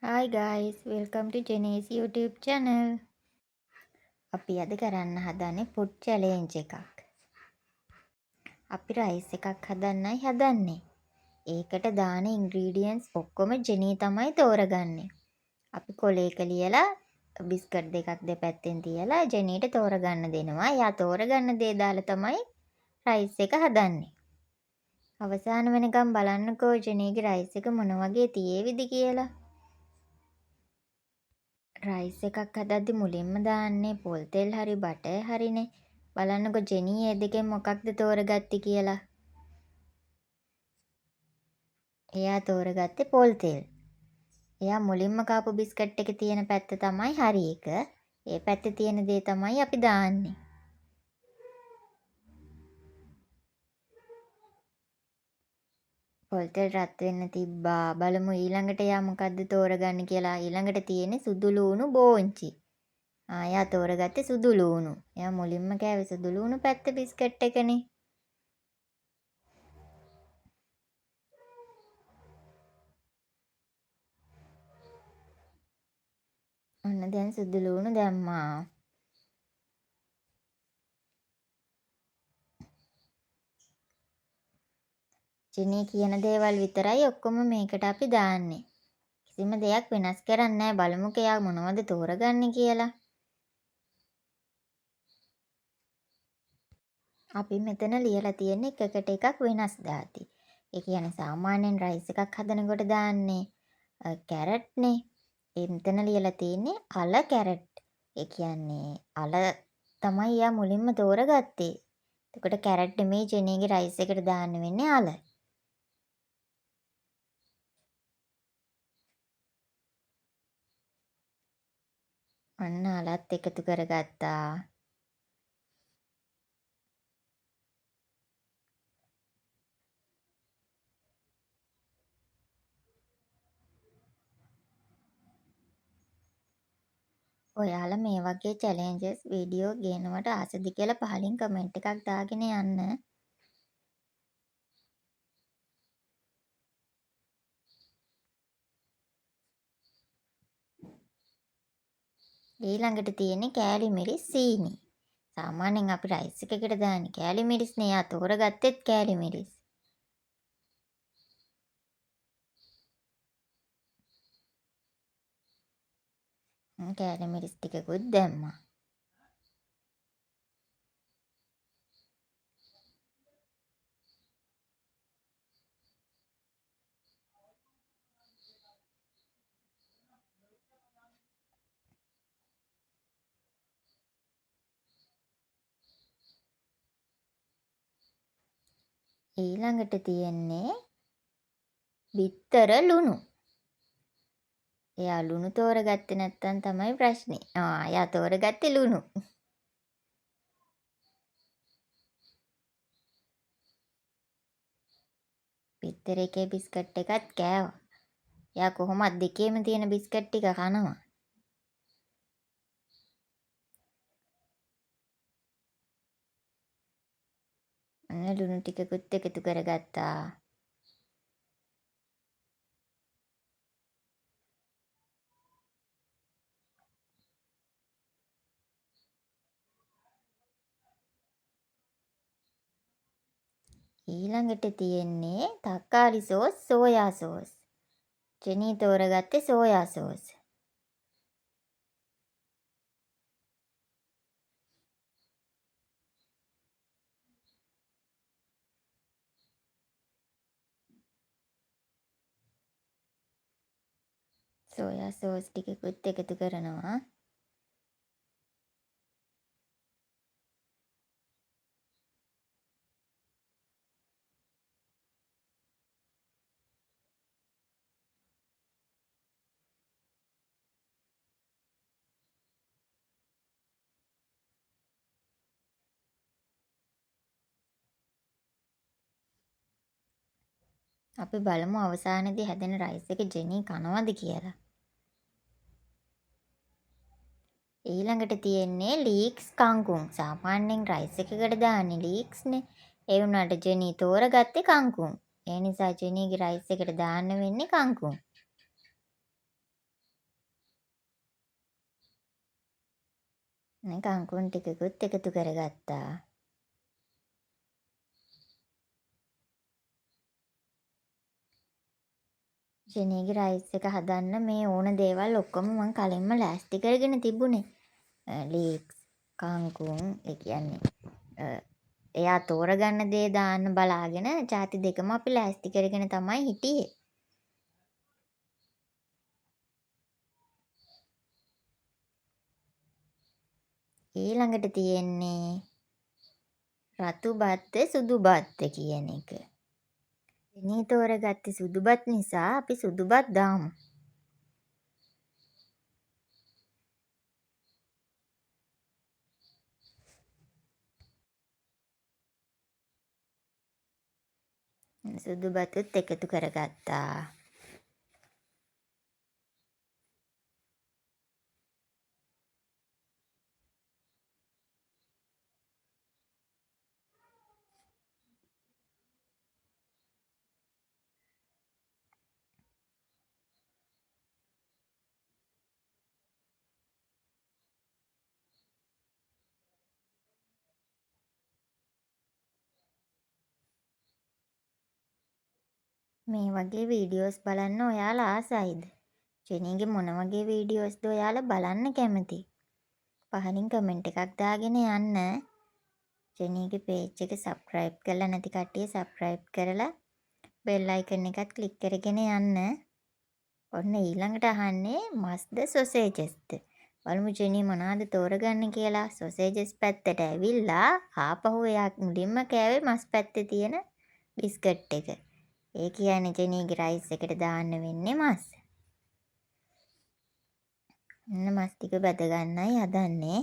Hi guys, welcome to Jenny's YouTube channel. අපි අද කරන්න හදන්නේ food challenge එකක්. අපි rice එකක් හදන්නයි හදන්නේ. ඒකට දාන ingredients ඔක්කොම ජෙනී තමයි තෝරගන්නේ. අපි කොලේක ලියලා බිස්කට් දෙකක් දෙපැත්තෙන් තියලා ජෙනීට තෝරගන්න දෙනවා. එයා තෝරගන්න දේ දාලා තමයි rice එක හදන්නේ. අවසාන වෙනකම් බලන්නකෝ ජෙනීගේ rice එක මොන වගේ තියේවිද කියලා. රයිස් එකක් හදද්දි මුලින්ම දාන්නේ පොල් තෙල් හරි බටර් හරිනේ. බලන්නකෝ ජෙනී ඒ දෙකෙන් මොකක්ද තෝරගත්තේ කියලා. එයා තෝරගත්තේ පොල් තෙල්. එයා මුලින්ම කාපු බිස්කට් එකේ තියෙන පැත්ත තමයි හරි එක. ඒ පැත්තේ තියෙන දේ තමයි අපි දාන්නේ. පොල් තෙල් රත් වෙන්න තිබ්බා. බලමු ඊළඟට එයා මොකද්ද තෝරගන්නේ කියලා. ඊළඟට තියෙන්නේ සුදු ලූණු බෝංචි. එයා තෝරගත්තේ සුදු ලූණු. එයා මුලින්ම කෑවේ සුදු ලූණු පැත්ත බිස්කට් එකනේ. ඔන්න දැන් සුදු ලූණු දැම්මා. ජෙනී කියන දේවල් විතරයි ඔක්කොම මේකට අපි දාන්නේ. කිසිම දෙයක් වෙනස් කරන්නේ නැහැ. බලමුකෝ එයා මොනවද තෝරගන්නේ කියලා. අපි මෙතන ලියලා තියෙන්නේ එකකට එකක් වෙනස් දාති. ඒ කියන්නේ සාමාන්‍යයෙන් රයිස් එකක් හදනකොට දාන්නේ කැරට්නේ. මෙතන ලියලා තියෙන්නේ අල කැරට්. ඒ කියන්නේ අල තමයි එයා මුලින්ම තෝරගත්තේ. එතකොට කැරට් නෙමෙයි ජෙනීගේ රයිස් එකට දාන්න වෙන්නේ අල. අන්න අලත් එකතු කරගත්තා. ඔයාලා මේ වගේ චැලෙන්ජස් වීඩියෝ ගේනවට ආසද කියලා පහලින් කමෙන්ට් එකක් දාගෙන යන්න. ඊළඟට තියෙන්නේ කෑලි මිරිස් සීනි. සාමාන්‍යයෙන් අපි රයිස් එකකට දාන්නේ කෑලි මිරිස්නේ. යා තෝරගත්තෙත් කෑලි මිරිස්. කෑලි මිරිස් ටිකකුත් දැම්මා. ඊළඟට තියෙන්නේ බිත්තර ලුණු. එයා ලුණු තෝරගත්තේ නැත්තම් තමයි ප්‍රශ්නේ. එයා තෝරගත්තේ ලුණු. බිත්තර එකේ බිස්කට් එකත් කෑවා. එයා කොහොමත් දෙකේම තියෙන බිස්කට් ටික කනවා. අන්න ලුණු ටිකකුත් එකතු කරගත්තා. ඊළඟට තියෙන්නේ තක්කාලි සෝස් සෝයා සෝස්. ජෙනී තෝරගත්තේ සෝයා සෝස්. සෝයා සෝස් ටිකකුත් එකතු කරනවා. අපි බලමු අවසානයේදී හැදෙන රයිස් එක ජෙනී කනවද කියලා. ඊළඟට තියෙන්නේ ලීක්ස් කංකුම්. සාමාන්‍යයෙන් රයිස් එකකට දාන්නේ ලීක්ස්නේ. ඒ වුණාට ජෙනී තෝරගත්තේ කංකුම්. ඒ නිසා ජෙනීගේ රයිස් එකට දාන්න වෙන්නේ කංකුම්. කංකුන් ටිකකුත් එකතු කරගත්තා. ජෙනීගේ රයිස් එක හදන්න මේ ඕන දේවල් ඔක්කොම මං කලින්ම ලෑස්ති කරගෙන තිබුණේ. ලීක්ස්, කංකුන්, ඒ කියන්නේ එයා තෝරගන්න දේ දාන්න බලාගෙන ಜಾති දෙකම අපි ලෑස්ති කරගෙන තමයි හිටියේ. ඊළඟට තියෙන්නේ රතු බත්ද සුදු බත්ද කියන එක. ජෙනී තෝරගත්තේ සුදු බත් නිසා අපි සුදු බත් දාමු. සුදු බතුත් එකතු කරගත්තා. මේ වගේ වීඩියෝස් බලන්න ඔයාලා ආසයිද? ජෙනීගේ මොන වගේ වීඩියෝස්ද ඔයාලා බලන්න කැමති? පහලින් කමෙන්ට් එකක් දාගෙන යන්න. ජෙනීගේ පේජ් එක සබ්ස්ක්‍රයිබ් කරලා නැති කට්ටිය සබ්ස්ක්‍රයිබ් කරලා බෙල් අයිකන් එකත් ක්ලික් කරගෙන යන්න. ඔන්න ඊළඟට අහන්නේ මස්ද සොසේජස්ද? බලමු ජෙනී මොනවද තෝරගන්නේ කියලා. සොසේජස් පැත්තට ඇවිල්ලා ආපහු එයා මුලින්ම කෑවේ මස් පැත්තේ තියෙන බිස්කට් එක. ඒ කියන්නේ ජෙනීගේ රයිස් එකට දාන්න වෙන්නේ මස්. මස් ටික බැද ගන්නයි හදන්නේ.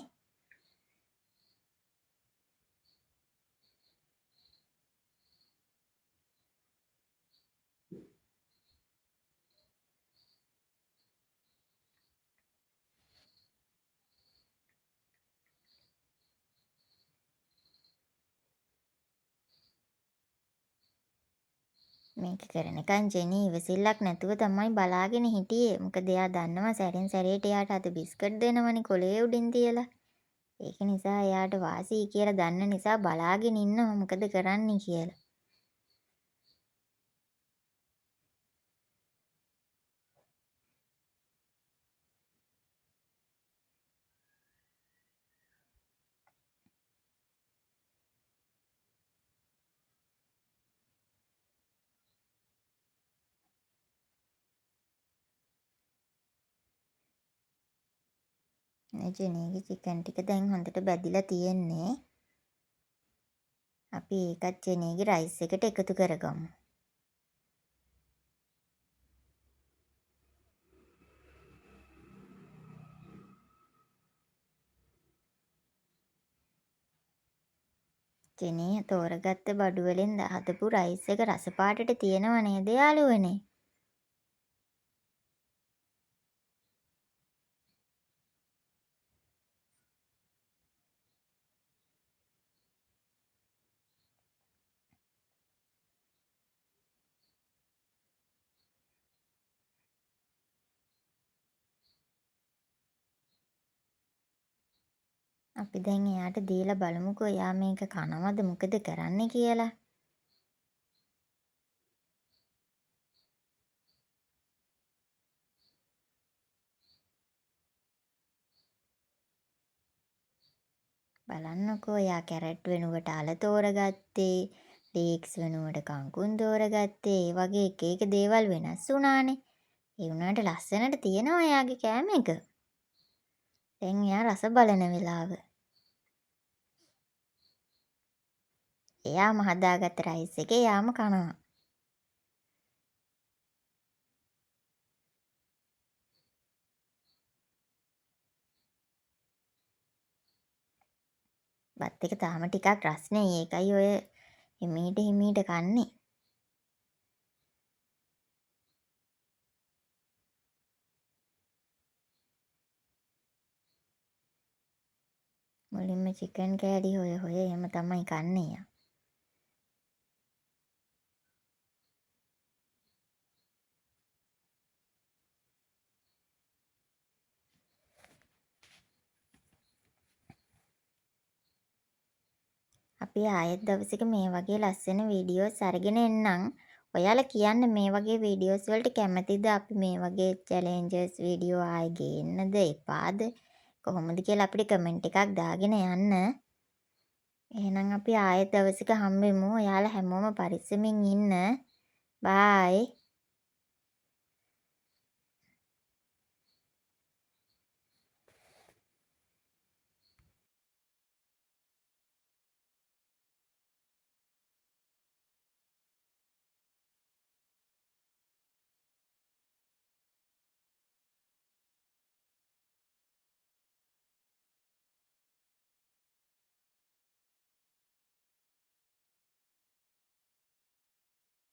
මේක කරනකන් ජෙනී ඉවසිල්ලක් නැතුව තමයි බලාගෙන හිටියේ. මොකද එයා දන්නවා සැරෙන් සැරේට එයාට අද බිස්කට් දෙනවනේ කොලේ උඩින් තියලා. ඒක නිසා එයාට වාසි කියලා දන්න නිසා බලාගෙන ඉන්නවා මොකද කරන්නේ කියලා. ජෙනීගේ චිකන් ටික දැන් හොඳට බැදිලා තියෙන්නේ. අපි ඒකත් ජෙනීගේ රයිස් එකට එකතු කරගමු. ජෙනී තෝරගත්ත බඩු වලින් හදපු රයිස් එක රස පාටට තියෙනව නේද යාළුවනේ? අපි දැන් එයාට දීලා බලමුකෝ එයා මේක කනවද මොකද කරන්නේ කියලා. බලන්නකෝ එයා කැරට් වෙනුවට අල තෝරගත්තේ, ලීක්ස් වෙනුවට කංකුන් තෝරගත්තේ. ඒ වගේ එක එක දේවල් වෙනස් වුණානේ. ඒ වුණාට ලස්සනට තියෙනවා එයාගේ කෑම එක. දැන් එයා රස බලන වෙලාව. එයාම හදාගත්ත රයිස් එක එයාම කනවා. බත් එක තාම ටිකක් රස්නේ. ඒකයි ඔය හිමීට හිමීට කන්නේ. මුලින්ම චිකන් කෑලි හොය හොය එහෙම තමයි කන්නේ එයා. අපි ආයෙත් දවසක මේ වගේ ලස්සන වීඩියෝස් අරගෙන එන්නම්. ඔයාලා කියන්න මේ වගේ වීඩියෝස් වලට කැමතිද අපි මේ වගේ චැලෙන්ජර්ස් වීඩියෝ ආයෙ ගේන්නද එපාද? කොහොමද කියලා අපිට කමෙන්ට් එකක් දාගෙන යන්න. එහෙනම් අපි ආයෙත් දවසක හම්බෙමු. ඔයාලා හැමෝම පරිස්සමින් ඉන්න. බායි.